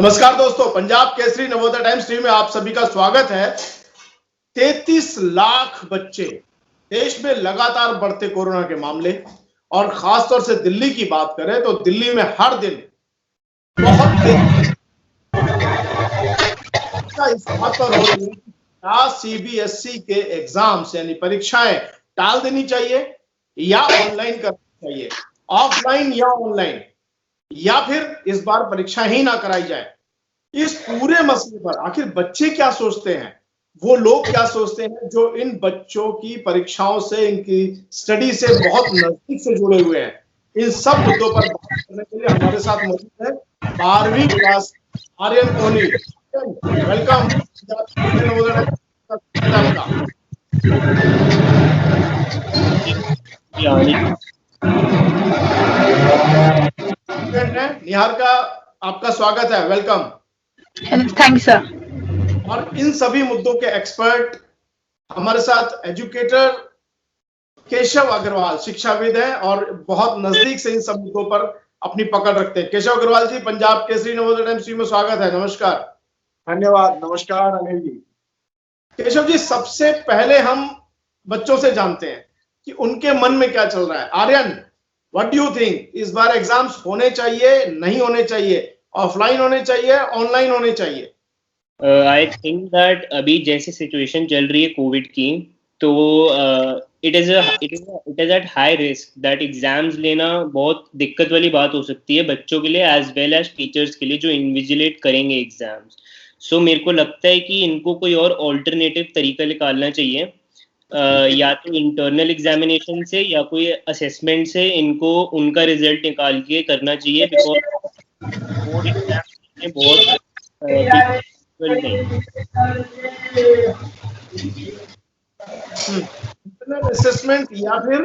नमस्कार दोस्तों, Punjab Kesari Navodaya times TV में आप सभी का स्वागत है। 33 लाख बच्चे, देश में लगातार बढ़ते कोरोना के मामले और खासतौर से दिल्ली की बात करें तो दिल्ली में हर दिन बहुत इस बात पर हो रही है कि क्या सीबीएसई के एग्जाम्स यानी परीक्षाएं टाल देनी चाहिए या ऑनलाइन करनी चाहिए, ऑफलाइन या ऑनलाइन, या फिर इस बार परीक्षा ही ना कराई जाए। इस पूरे मसले पर आखिर बच्चे क्या सोचते हैं, वो लोग क्या सोचते हैं जो इन बच्चों की परीक्षाओं से, इनकी स्टडी से बहुत नजदीक से जुड़े हुए हैं। इन सब मुद्दों पर बात करने के लिए हमारे साथ मौजूद है 12वीं क्लास आर्यन कोहली। वेलकम। निहार का आपका स्वागत है, वेलकम। Thank you sir. और इन सभी मुद्दों के एक्सपर्ट हमारे साथ एजुकेटर केशव अग्रवाल, शिक्षाविद हैं और बहुत नजदीक से इन सब मुद्दों पर अपनी पकड़ रखते हैं। केशव अग्रवाल जी, पंजाब केसरी नवोदय टाइम्स में स्वागत है, नमस्कार। धन्यवाद। नमस्कार अनिल जी। केशव जी, सबसे पहले हम बच्चों से जानते हैं कि उनके मन में क्या चल रहा है। Aryan, what do you think, इस बार एग्जाम्स होने चाहिए, नहीं होने चाहिए, ऑफलाइन होने चाहिए, ऑनलाइन होने चाहिए? आई थिंक दैट अभी जैसी सिचुएशन चल रही है कोविड की, तो it is at high risk that exams लेना बहुत दिक्कत वाली बात हो सकती है बच्चों के लिए एज वेल एज टीचर्स के लिए जो इन्विजिलेट करेंगे एग्जाम्स। सो मेरे को लगता है कि इनको कोई और ऑल्टरनेटिव तरीका निकालना चाहिए, या तो इंटरनल एग्जामिनेशन से या कोई असेसमेंट से इनको उनका रिजल्ट निकाल के करना चाहिए, बिकॉज बोर्ड एग्जाम में बहुत असेसमेंट या फिर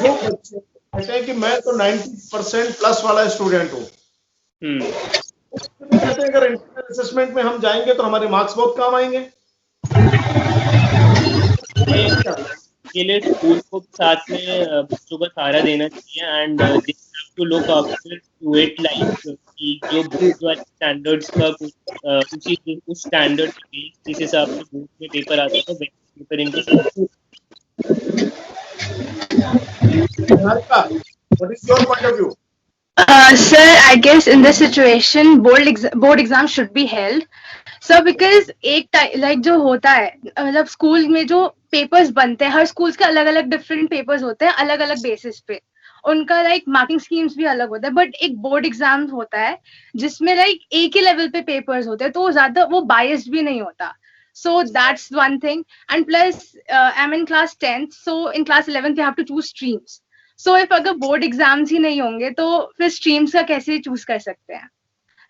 जो बच्चे कहते हैं कि मैं तो 90% प्लस वाला स्टूडेंट हूँ, कहते हैं अगर इंटरनल असेसमेंट में हम जाएंगे तो हमारे मार्क्स बहुत कम आएंगे। के लिए स्कूल को साथ में बच्चों का सहारा देना चाहिए and to look after to it, like कि जो बोर्ड वाले स्टैंडर्ड्स का उस स्टैंडर्ड जिस हिसाब से बोर्ड में पेपर आता है वैसे पेपर इनको। What is your point of view? Sir, I guess in this situation, board exam should be held. Sir because एक लाइक जो होता है, मतलब स्कूल में जो पेपर्स बनते हैं, हर स्कूल के अलग अलग डिफरेंट पेपर्स होते हैं, अलग अलग बेसिस पे उनका लाइक मार्किंग स्कीम्स भी अलग होता है। बट एक बोर्ड एग्जाम होता है जिसमें लाइक एक ही लेवल पे पेपर्स होते हैं, तो ज्यादा वो बायस्ड भी नहीं होता। So that's one thing. And plus I am in class 10th, सो in class 11th you have to choose streams. So if अगर बोर्ड एग्जाम्स ही नहीं होंगे तो फिर स्ट्रीम्स का कैसे चूज कर सकते हैं?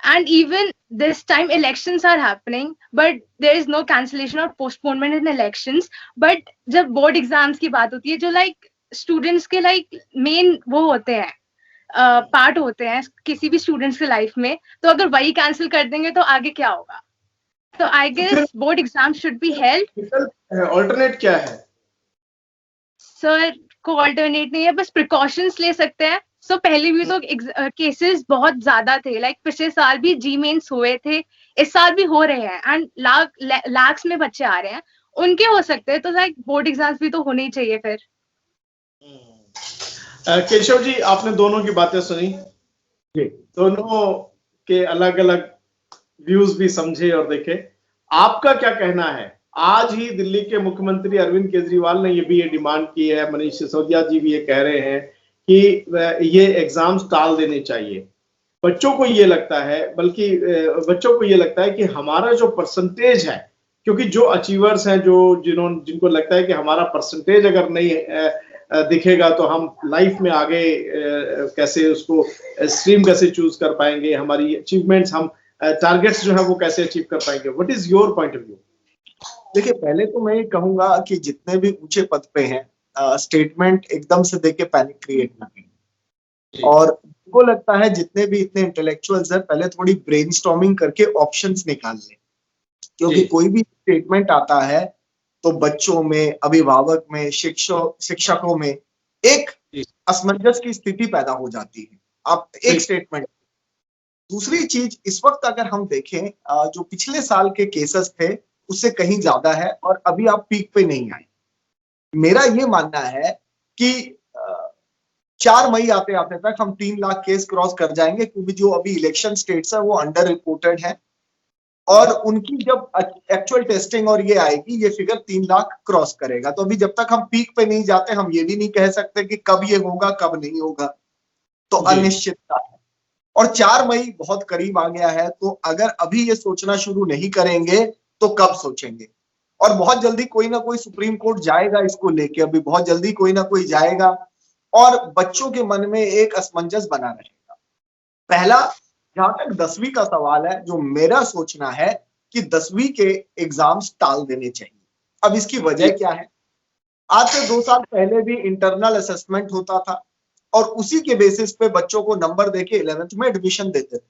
And even this time elections are happening, but there is no cancellation or postponement in elections. But जब board exams की बात होती है, जो like students के like main वो होते हैं, part होते हैं किसी भी students के life में, तो अगर वही cancel कर देंगे तो आगे क्या होगा? तो I guess board exams should be held. Alternate क्या है? Sir, को alternate नहीं है, बस precautions ले सकते हैं। सो पहले भी तो केसेस बहुत ज्यादा थे, लाइक पिछले साल भी जी मेंस हुए थे, इस साल भी हो रहे हैं एंड लाख्स में बच्चे आ रहे हैं, उनके हो सकते हैं, तो लाइक बोर्ड एग्जाम्स भी तो होने ही चाहिए फिर। केशव जी, आपने दोनों की बातें सुनी जी, दोनों के अलग अलग व्यूज भी समझे और देखे। आपका क्या कहना है? आज ही दिल्ली के मुख्यमंत्री अरविंद केजरीवाल ने ये डिमांड की है, मनीष सिसोदिया जी भी ये कह रहे हैं कि ये एग्जाम्स टाल देने चाहिए। बच्चों को ये लगता है, बल्कि बच्चों को ये लगता है कि हमारा जो परसेंटेज है, क्योंकि जो अचीवर्स हैं, जिनको लगता है कि हमारा परसेंटेज अगर नहीं दिखेगा तो हम लाइफ में आगे कैसे उसको स्ट्रीम कैसे चूज कर पाएंगे, हमारी अचीवमेंट्स, हम टारगेट्स जो है वो कैसे अचीव कर पाएंगे। What is your point of view? देखिए, पहले तो मैं ये कहूंगा कि जितने भी ऊंचे पद पे हैं, स्टेटमेंट एकदम से देके पैनिक क्रिएट ना करें। और उनको लगता है जितने भी इतने इंटेलेक्चुअल्स हैं, पहले थोड़ी ब्रेनस्टॉर्मिंग करके ऑप्शंस निकाल लें, क्योंकि कोई भी स्टेटमेंट आता है तो बच्चों में, अभिभावक में, शिक्षकों में एक असमंजस की स्थिति पैदा हो जाती है। आप एक स्टेटमेंट। दूसरी चीज, इस वक्त अगर हम देखें जो पिछले साल के केसेस थे उससे कहीं ज्यादा है और अभी आप पीक पे नहीं आए। मेरा ये मानना है कि 4 मई आते आते तक हम 3 लाख केस क्रॉस कर जाएंगे, क्योंकि जो अभी इलेक्शन स्टेट्स है वो अंडर रिपोर्टेड है और उनकी जब एक्चुअल टेस्टिंग और ये आएगी, ये फिगर 3 लाख क्रॉस करेगा। तो अभी जब तक हम पीक पे नहीं जाते, हम ये भी नहीं कह सकते कि कब ये होगा कब नहीं होगा, तो अनिश्चितता है। और 4 मई बहुत करीब आ गया है, तो अगर अभी ये सोचना शुरू नहीं करेंगे तो कब सोचेंगे। और बहुत जल्दी कोई ना कोई सुप्रीम कोर्ट जाएगा इसको लेके, अभी बहुत जल्दी कोई ना कोई जाएगा और बच्चों के मन में एक असमंजस बना रहेगा। पहला, जहां तक 10वीं का सवाल है, जो मेरा सोचना है कि 10वीं के एग्जाम्स टाल देने चाहिए। अब इसकी वजह क्या है? आज से 2 साल पहले भी इंटरनल असेसमेंट होता था और उसी के बेसिस पे बच्चों को नंबर देके 11th में एडमिशन देते थे।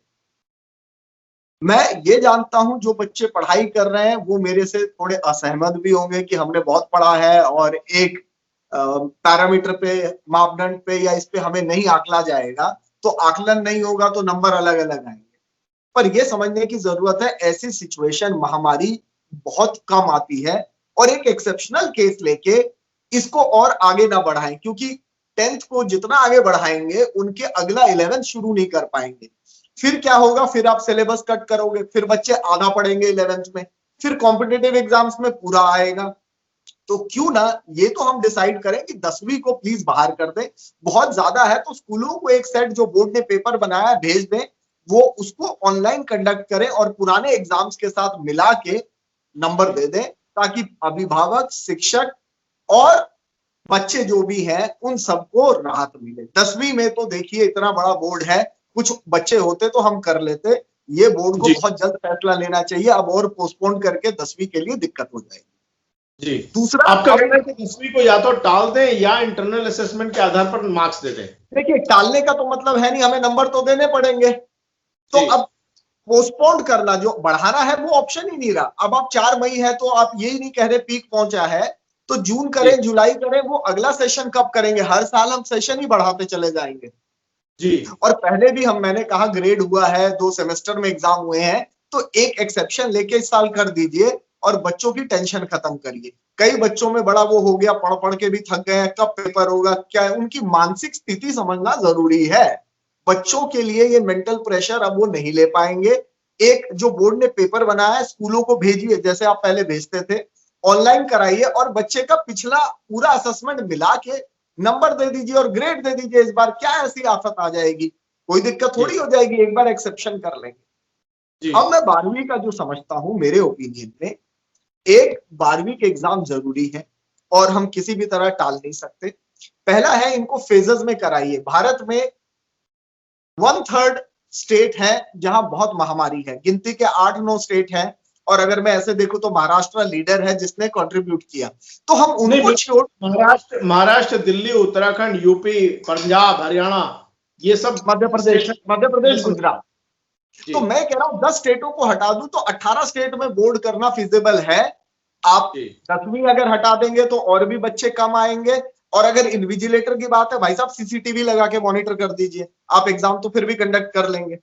मैं ये जानता हूं जो बच्चे पढ़ाई कर रहे हैं वो मेरे से थोड़े असहमत भी होंगे कि हमने बहुत पढ़ा है और एक पैरामीटर पे, मापदंड पे या इस पे हमें नहीं आंकला जाएगा, तो आकलन नहीं होगा तो नंबर अलग अलग आएंगे। पर यह समझने की जरूरत है, ऐसी सिचुएशन, महामारी बहुत कम आती है और एक एक्सेप्शनल केस लेके इसको और आगे ना बढ़ाएं, क्योंकि 10th को जितना आगे बढ़ाएंगे उनके अगला 11th शुरू नहीं कर पाएंगे। फिर क्या होगा? फिर आप सिलेबस कट करोगे, फिर बच्चे आधा पढ़ेंगे 11th में, फिर कॉम्पिटिटिव एग्जाम्स में पूरा आएगा। तो क्यों ना ये तो हम डिसाइड करें कि 10वीं को प्लीज बाहर कर दें। बहुत ज्यादा है तो स्कूलों को एक सेट जो बोर्ड ने पेपर बनाया भेज दें, वो उसको ऑनलाइन कंडक्ट करें और पुराने एग्जाम्स के साथ मिला के नंबर दे दें, ताकि अभिभावक, शिक्षक और बच्चे जो भी हैं उन सबको राहत मिले। 10वीं में तो देखिए इतना बड़ा बोर्ड है, कुछ बच्चे होते तो हम कर लेते, ये बोर्ड को बहुत जल्द फैसला लेना चाहिए। अब और पोस्टपोन करके 10वीं के लिए दिक्कत हो जाएगी। जी, दूसरा, आपका कहना है कि 10वीं को या तो टाल दें या इंटरनल असेसमेंट के आधार पर मार्क्स दे दें। देखिए, टालने का तो मतलब है नहीं, हमें नंबर तो देने पड़ेंगे। तो अब पोस्टपोन करना, जो बढ़ाना है वो ऑप्शन ही नहीं रहा। अब आप 4 मई है तो आप यही नहीं कह रहे पीक पहुंचा है, तो जून करें, जुलाई करें, वो अगला सेशन कब करेंगे? हर साल हम सेशन ही बढ़ाते चले जाएंगे जी। और पहले भी मैंने कहा ग्रेड हुआ है, 2 सेमेस्टर में एग्जाम हुए हैं, तो एक एक्सेप्शन लेके इस साल कर दीजिए और बच्चों की टेंशन खत्म करिए। कई बच्चों में बड़ा वो हो गया, पढ़ पढ़ के भी थक गए हैं, कब पेपर होगा, क्या है, उनकी मानसिक स्थिति समझना जरूरी है। बच्चों के लिए ये मेंटल प्रेशर अब वो नहीं ले पाएंगे। एक जो बोर्ड ने पेपर बनाया है, स्कूलों को भेजिए जैसे आप पहले भेजते थे, ऑनलाइन कराइए और बच्चे का पिछला पूरा असेसमेंट मिला के नंबर दे दीजिए और ग्रेड दे दीजिए। इस बार क्या ऐसी आफत आ जाएगी? कोई दिक्कत थोड़ी हो जाएगी, एक बार एक्सेप्शन कर लेंगे। अब मैं 12वीं का जो समझता हूं, मेरे ओपिनियन में एक 12वीं के एग्जाम जरूरी है और हम किसी भी तरह टाल नहीं सकते। पहला है, इनको फेजेस में कराइए। भारत में 1/3 स्टेट है जहां बहुत महामारी है, गिनती के 8-9 स्टेट हैं और अगर मैं ऐसे देखूं तो महाराष्ट्र लीडर है जिसने कंट्रीब्यूट किया, तो हम उनको छोड़, महाराष्ट्र, दिल्ली, उत्तराखंड, यूपी, पंजाब, हरियाणा, ये सब, मध्य प्रदेश, गुजरात, तो मैं कह रहा हूं 10 स्टेटों को हटा दूं तो 18 स्टेट में बोर्ड करना फिजिबल है। आप 10वीं अगर हटा देंगे तो और भी बच्चे कम आएंगे। और अगर इन्विजिलेटर की बात है, भाई साहब सीसीटीवी लगा के मॉनिटर कर दीजिए, आप एग्जाम तो फिर भी कंडक्ट कर लेंगे।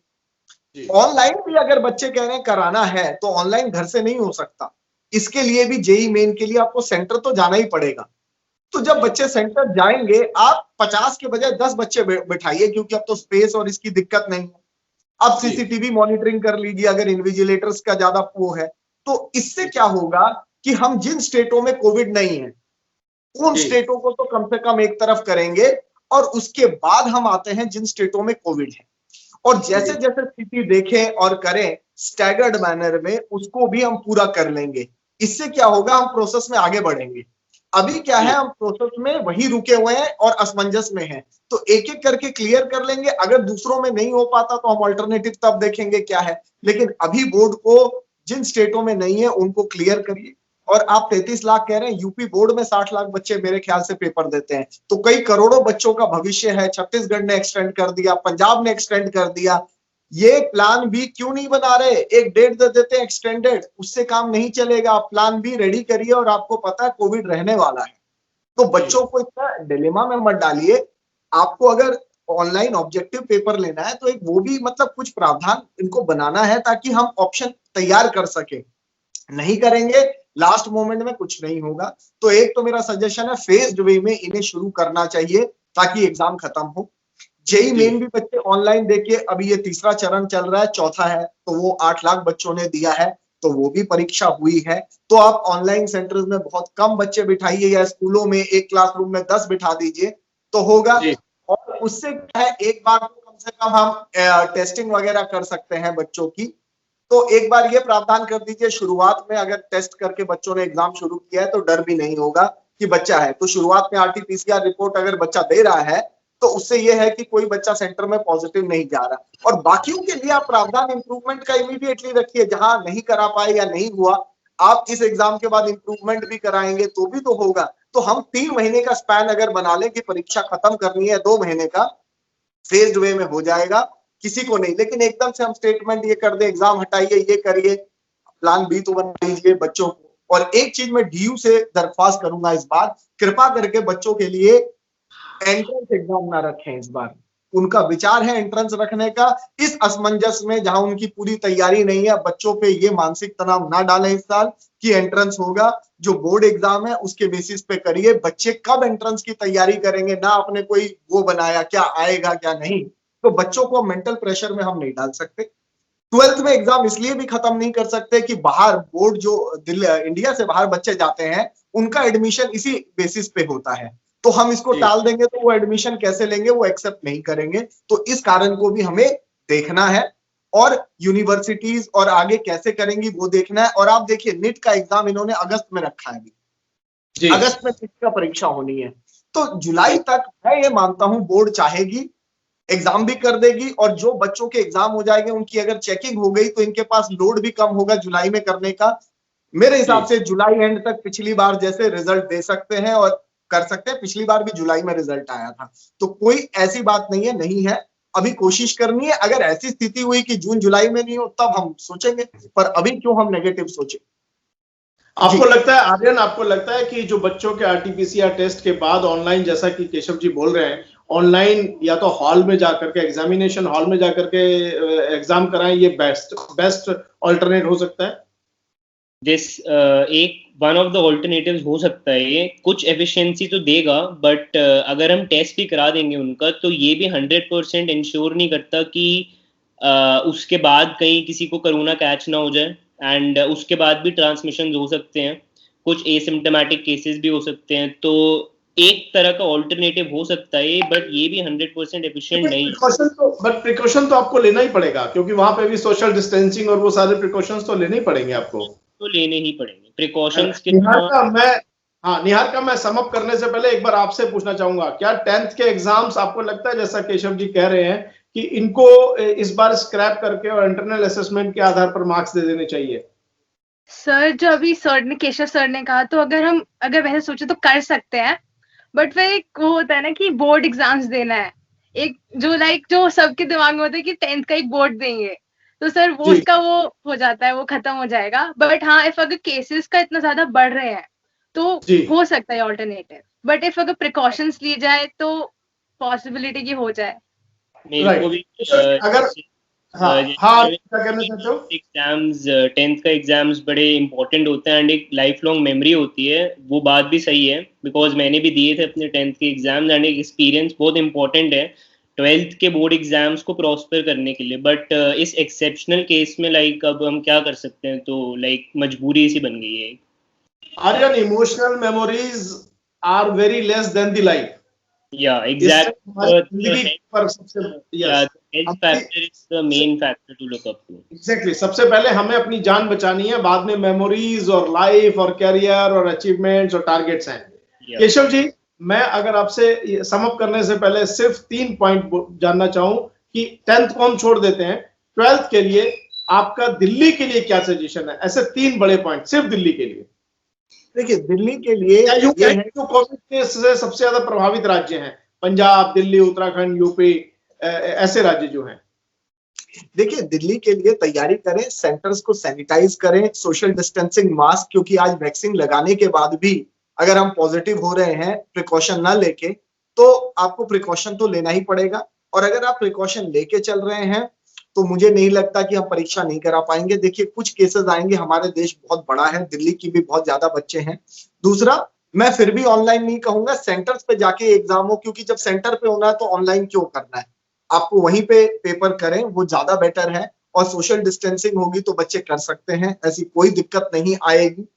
ऑनलाइन भी अगर बच्चे कह रहे हैं कराना है तो ऑनलाइन घर से नहीं हो सकता, इसके लिए भी जेईई मेन के लिए आपको सेंटर तो जाना ही पड़ेगा। तो जब बच्चे सेंटर जाएंगे, आप 50 के बजाय 10 बच्चे बिठाइए, क्योंकि अब तो स्पेस और इसकी दिक्कत नहीं है। अब सीसीटीवी मॉनिटरिंग कर लीजिए अगर इन्विजिलेटर्स का ज्यादा वो है, तो इससे क्या होगा कि हम जिन स्टेटों में कोविड नहीं है उन स्टेटों को तो कम से कम एक तरफ करेंगे और उसके बाद हम आते हैं जिन स्टेटों में कोविड है, और जैसे जैसे स्थिति देखें और करें स्टैगर्ड मैनर में, उसको भी हम पूरा कर लेंगे। इससे क्या होगा, हम प्रोसेस में आगे बढ़ेंगे। अभी क्या है, हम प्रोसेस में वही रुके हुए हैं और असमंजस में हैं, तो एक एक करके क्लियर कर लेंगे। अगर दूसरों में नहीं हो पाता तो हम अल्टरनेटिव तब देखेंगे क्या है, लेकिन अभी बोर्ड को जिन स्टेटों में नहीं है उनको क्लियर करिए। और आप 33 लाख कह रहे हैं, यूपी बोर्ड में 60 लाख बच्चे मेरे ख्याल से पेपर देते हैं, तो कई करोड़ों बच्चों का भविष्य है। छत्तीसगढ़ ने एक्सटेंड कर दिया, पंजाब ने एक्सटेंड कर दिया, ये प्लान बी क्यों नहीं बना रहे? एक डेट दे देते हैं एक्सटेंडेड, उससे काम नहीं चलेगा। आप प्लान बी रेडी करिए और आपको पता है कोविड रहने वाला है, तो बच्चों को इतना डिलेमा में मत डालिए। आपको अगर ऑनलाइन ऑब्जेक्टिव पेपर लेना है तो एक वो भी मतलब कुछ प्रावधान इनको बनाना है ताकि हम ऑप्शन तैयार कर सके। नहीं करेंगे लास्ट मोमेंट में कुछ नहीं होगा। तो एक तो मेरा सजेशन है फेज्ड वे में इन्हें शुरू करना चाहिए ताकि एग्जाम खत्म हो। जेई मेन भी बच्चे ऑनलाइन देके, अभी ये तीसरा चरण चल रहा है, चौथा है, तो वो 8 लाख बच्चों ने दिया है, तो वो भी परीक्षा हुई है। तो आप ऑनलाइन सेंटर्स में बहुत कम बच्चे बिठाइए या स्कूलों में एक क्लासरूम में 10 बिठा दीजिए तो होगा। और उससे क्या है, एक बार तो कम से कम हम टेस्टिंग वगैरह कर सकते हैं बच्चों की। तो एक बार ये प्रावधान कर दीजिए, शुरुआत में अगर टेस्ट करके बच्चों ने एग्जाम शुरू किया है तो डर भी नहीं होगा कि बच्चा है। तो शुरुआत में आरटीपीसीआर रिपोर्ट अगर बच्चा दे रहा है तो उससे ये है कि कोई बच्चा सेंटर में पॉजिटिव नहीं जा रहा। और बाकियों के लिए आप प्रावधान इंप्रूवमेंट का इमीडिएटली रखिए, जहां नहीं करा पाए या नहीं हुआ, आप इस एग्जाम के बाद इंप्रूवमेंट भी कराएंगे तो भी तो होगा। तो हम 3 महीने का स्पैन अगर बना लें कि परीक्षा खत्म करनी है 2 महीने का, फेज्ड वे में हो जाएगा, किसी को नहीं। लेकिन एकदम से हम स्टेटमेंट ये कर दे एग्जाम हटाइए, ये करिए, प्लान बी तो बना लीजिए बच्चों को। और एक चीज मैं डीयू से दरख्वास्त करूंगा इस बार, कृपा करके बच्चों के लिए एंट्रेंस एग्जाम ना रखें इस बार। उनका विचार है एंट्रेंस रखने का, इस असमंजस में जहां उनकी पूरी तैयारी नहीं है, बच्चों पे ये मानसिक तनाव ना डालें इस साल कि एंट्रेंस होगा। जो बोर्ड एग्जाम है उसके बेसिस पे करिए। बच्चे कब एंट्रेंस की तैयारी करेंगे, ना आपने कोई वो बनाया क्या आएगा क्या नहीं, तो बच्चों को मेंटल प्रेशर में हम नहीं डाल सकते। 12th में एग्जाम इसलिए भी खत्म नहीं कर सकते कि बाहर बोर्ड जो इंडिया से बाहर बच्चे जाते हैं उनका एडमिशन इसी बेसिस पे होता है। तो हम इसको टाल देंगे तो वो एडमिशन कैसे लेंगे, वो एक्सेप्ट नहीं करेंगे। तो इस कारण को भी हमें देखना है और यूनिवर्सिटीज और आगे कैसे करेंगी वो देखना है। और आप देखिए नीट का एग्जाम इन्होंने अगस्त में रखा है, अभी अगस्त में नीट का परीक्षा होनी है। तो जुलाई तक मैं ये मानता हूं बोर्ड चाहेगी एग्जाम भी कर देगी, और जो बच्चों के एग्जाम हो जाएंगे उनकी अगर चेकिंग हो गई तो इनके पास लोड भी कम होगा जुलाई में करने का। मेरे हिसाब से जुलाई एंड तक पिछली बार जैसे रिजल्ट दे सकते हैं और कर सकते हैं। पिछली बार भी जुलाई में रिजल्ट आया था, तो कोई ऐसी बात नहीं है, नहीं है, अभी कोशिश करनी है। अगर ऐसी स्थिति हुई कि जून जुलाई में नहीं हो तब हम सोचेंगे, पर अभी क्यों हम नेगेटिव सोचे। आपको लगता है आर्यन, आपको लगता है कि जो बच्चों के आरटीपीसीआर टेस्ट के बाद ऑनलाइन, जैसा कि केशव जी बोल रहे हैं, ऑनलाइन या तो हॉल में जाकर के, एग्जामिनेशन हॉल में जाकर के एग्जाम कराएं, ये बेस्ट ऑल्टरनेट हो सकता है? एक वन ऑफ द ऑल्टरनेटिव्स हो सकता है। ये कुछ एफिशिएंसी तो देगा, बट अगर हम टेस्ट भी करा देंगे उनका तो ये भी 100% इंश्योर नहीं करता कि उसके बाद कहीं किसी को कोरोना कैच ना हो जाए, एंड उसके बाद भी ट्रांसमिशन हो सकते हैं, कुछ एसिम्प्टोमेटिक केसेस भी हो सकते हैं। तो एक तरह का ऑल्टरनेटिव हो सकता है, बट ये भी 100% एफिशिएंट नहीं है। बट प्रिकॉशन तो आपको लेना ही पड़ेगा, क्योंकि वहां पे भी सोशल डिस्टेंसिंग और वो सारे प्रिकॉशंस तो लेने ही पड़ेंगे आपको। तो लेने ही पड़ेंगे प्रिकॉशंस के। निहार का मैं सम अप करने से पहले एक बार आपसे पूछना चाहूंगा, क्या 10th के एग्जाम्स आपको लगता है, जैसा केशव जी कह रहे हैं, कि इनको इस बार स्क्रैप करके और इंटरनल असेसमेंट के आधार पर मार्क्स दे देने चाहिए? सर जो अभी केशव सर ने कहा, तो अगर वैसे सोचे तो कर सकते हैं, बट फिर एक वो होता है ना कि बोर्ड एग्जाम्स देना है, एक जो सबके दिमाग में होता है कि 10th का एक बोर्ड देंगे, तो सर वो उसका वो हो जाता है, वो खत्म हो जाएगा। बट हाँ, इफ अगर केसेस का इतना ज्यादा बढ़ रहे हैं तो हो सकता है ऑल्टरनेटिव, बट इफ अगर प्रिकॉशंस ली जाए तो पॉसिबिलिटी की हो जाए। मेरे को भी अगर एग्जाम्स 10th का एग्जाम्स बड़े इंपॉर्टेंट होते हैं एंड एक लाइफ लॉन्ग मेमोरी होती है, वो बात भी सही है, बिकॉज मैंने भी दिए थे अपने 10th के एग्जाम्स एंड एक एक्सपीरियंस बहुत इंपॉर्टेंट है 12th के बोर्ड एग्जाम्स को प्रॉस्पर करने के लिए। बट इस एक्सेप्शनल केस में लाइक अब हम क्या कर सकते हैं, तो लाइक मजबूरी सी बन गई है। Aryan, emotional memories are very less than the life. Yeah, exactly. Health factor is the main factor to look up to. Exactly. सबसे पहले हमें अपनी जान बचानी है, बाद में मेमोरीज और लाइफ और करियर और अचीवमेंट्स और टारगेट्स हैं। केशव जी, मैं अगर आपसे सम अप करने से पहले सिर्फ 3 पॉइंट जानना चाहूं कि 10th को हम छोड़ देते हैं, 12th के लिए आपका दिल्ली के लिए क्या सजेशन है? ऐसे 3 बड़े पॉइंट सिर्फ दिल्ली के लिए। देखिए दिल्ली के लिए जो कोविड से सबसे ज्यादा प्रभावित राज्य हैं, पंजाब, दिल्ली, उत्तराखंड, यूपी, ऐसे राज्य जो हैं। देखिए दिल्ली के लिए तैयारी करें, सेंटर्स को सैनिटाइज करें, सोशल डिस्टेंसिंग, मास्क, क्योंकि आज वैक्सीन लगाने के बाद भी अगर हम पॉजिटिव हो रहे हैं प्रिकॉशन ना लेके तो आपको प्रिकॉशन तो लेना ही पड़ेगा। और अगर आप प्रिकॉशन लेके चल रहे हैं तो मुझे नहीं लगता कि हम परीक्षा नहीं करा पाएंगे। देखिए कुछ केसेस आएंगे, हमारे देश बहुत बड़ा है, दिल्ली की भी बहुत ज्यादा बच्चे हैं। दूसरा, मैं फिर भी ऑनलाइन नहीं कहूंगा, सेंटर्स पे जाके एग्जाम हो, क्योंकि जब सेंटर पे होना है तो ऑनलाइन क्यों करना है, आपको वहीं पे पेपर करें, वो ज्यादा बेटर है। और सोशल डिस्टेंसिंग होगी तो बच्चे कर सकते हैं, ऐसी कोई दिक्कत नहीं आएगी।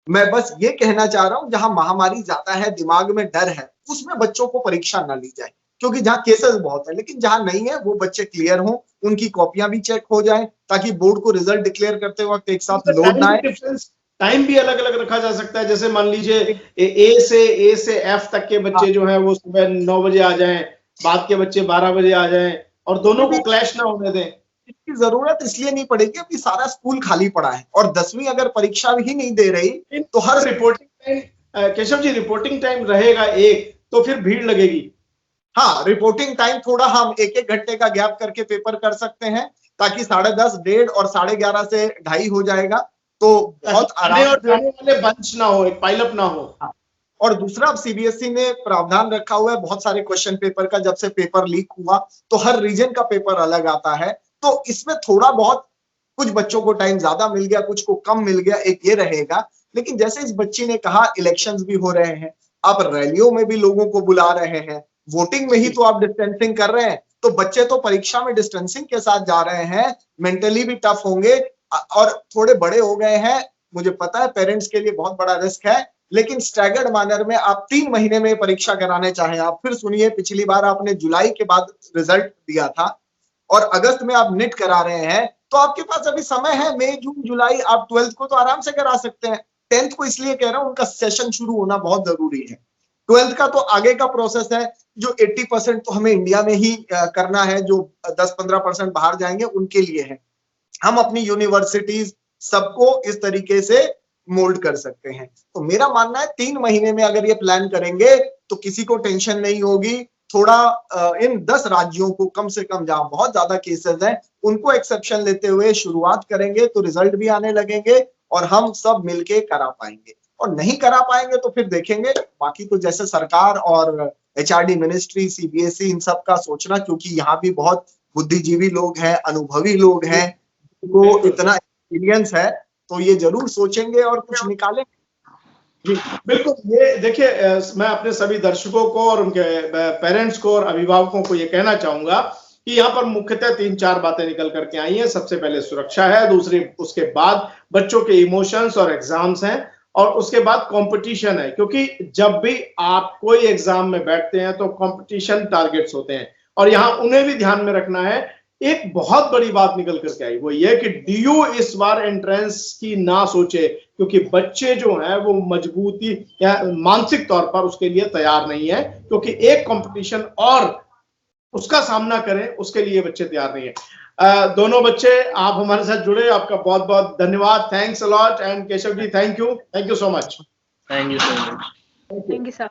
मैं बस ये कहना चाह रहा हूं, जहां महामारी ज्यादा है, दिमाग में डर है, उसमें बच्चों को परीक्षा ना ली जाए, क्योंकि जहां केसेस बहुत है। लेकिन जहां नहीं है वो बच्चे क्लियर हों, उनकी कॉपियां भी चेक हो जाए, ताकि बोर्ड को रिजल्ट डिक्लेयर करते वक्त एक साथ लोड ना आए। टाइम भी अलग अलग रखा जा सकता है, जैसे मान लीजिए ए से एफ तक के बच्चे जो है वो सुबह 9 बजे आ जाएं, बाद के बच्चे 12 बजे आ जाएं, और दोनों को क्लैश ना होने दें। इसकी जरूरत इसलिए नहीं पड़ेगी, अभी सारा स्कूल खाली पड़ा है, और 10वीं अगर परीक्षा भी नहीं दे रही तो हर reporting time, Keshav ji reporting time रहेगा एक, तो फिर भीड़ लगेगी। हाँ, रिपोर्टिंग टाइम थोड़ा हम 1-1 घंटे का गैप करके पेपर कर सकते हैं, ताकि 10:30, 1:30 और 11:30 से 2:30 हो जाएगा, तो बहुत आराम और जाने वाले बंच ना हो, एक पाइलअप ना हो। हाँ। और दूसरा, अब सीबीएसई ने प्रावधान रखा हुआ है बहुत सारे क्वेश्चन पेपर का, जब से पेपर लीक हुआ तो हर रीजन का पेपर अलग आता है, तो इसमें थोड़ा बहुत कुछ बच्चों को टाइम ज्यादा मिल गया, कुछ को कम मिल गया, एक ये रहेगा। लेकिन जैसे इस बच्ची ने कहा, इलेक्शंस भी हो रहे हैं, आप रैलियों में भी लोगों को बुला रहे हैं, वोटिंग में ही तो आप डिस्टेंसिंग कर रहे हैं, तो बच्चे तो परीक्षा में डिस्टेंसिंग के साथ जा रहे हैं, मेंटली भी टफ होंगे, और थोड़े बड़े हो गए हैं। मुझे पता है पेरेंट्स के लिए बहुत बड़ा रिस्क है, लेकिन स्टैगर्ड मैनर में आप 3 महीने में परीक्षा कराने चाहें, आप फिर सुनिए, पिछली बार आपने जुलाई के बाद रिजल्ट दिया था और अगस्त में आप नेट करा रहे हैं, तो आपके पास अभी समय है, मई, जून, जुलाई, आप 12th को तो आराम से करा सकते हैं। 10th को इसलिए कह रहा हूं, उनका सेशन शुरू होना बहुत जरूरी है। 12th का तो आगे का प्रोसेस है, जो 80% तो हमें इंडिया में ही करना है, जो 10-15% बाहर जाएंगे उनके लिए है। हम अपनी यूनिवर्सिटीज सबको इस तरीके से मोल्ड कर सकते हैं। तो मेरा मानना है 3 महीने में अगर ये प्लान करेंगे तो किसी को टेंशन नहीं होगी। थोड़ा इन 10 राज्यों को कम से कम, जहां बहुत ज्यादा केसेस हैं, उनको एक्सेप्शन लेते हुए शुरुआत करेंगे तो रिजल्ट भी आने लगेंगे और हम सब मिलके करा पाएंगे। और नहीं करा पाएंगे तो फिर देखेंगे, बाकी तो जैसे सरकार और एचआरडी मिनिस्ट्री, सीबीएसई, इन सब का सोचना, क्योंकि यहाँ भी बहुत बुद्धिजीवी लोग हैं, अनुभवी लोग हैं, को इतना एक्सपीरियंस है, तो ये जरूर सोचेंगे और कुछ निकालेंगे। जी बिल्कुल। ये देखिए, मैं अपने सभी दर्शकों को और उनके पेरेंट्स को और अभिभावकों को ये कहना चाहूंगा कि यहाँ पर मुख्यतः 3-4 बातें निकल करके आई हैं। सबसे पहले सुरक्षा है, दूसरी उसके बाद बच्चों के इमोशंस और एग्जाम्स हैं, और उसके बाद कंपटीशन है, क्योंकि जब भी आप कोई एग्जाम में बैठते हैं तो कंपटीशन टारगेट्स होते हैं, और यहाँ उन्हें भी ध्यान में रखना है। एक बहुत बड़ी बात निकल करके आई, वो ये कि डीयू इस बार एंट्रेंस की ना सोचे, क्योंकि बच्चे जो हैं वो मजबूती या मानसिक तौर पर उसके लिए तैयार नहीं है, क्योंकि एक कंपटीशन और उसका सामना करें उसके लिए बच्चे तैयार नहीं है। दोनों बच्चे आप हमारे साथ जुड़े, आपका बहुत बहुत धन्यवाद। Thanks a lot, and Keshav ji thank you so much. Thank you so much. Thank you, sir.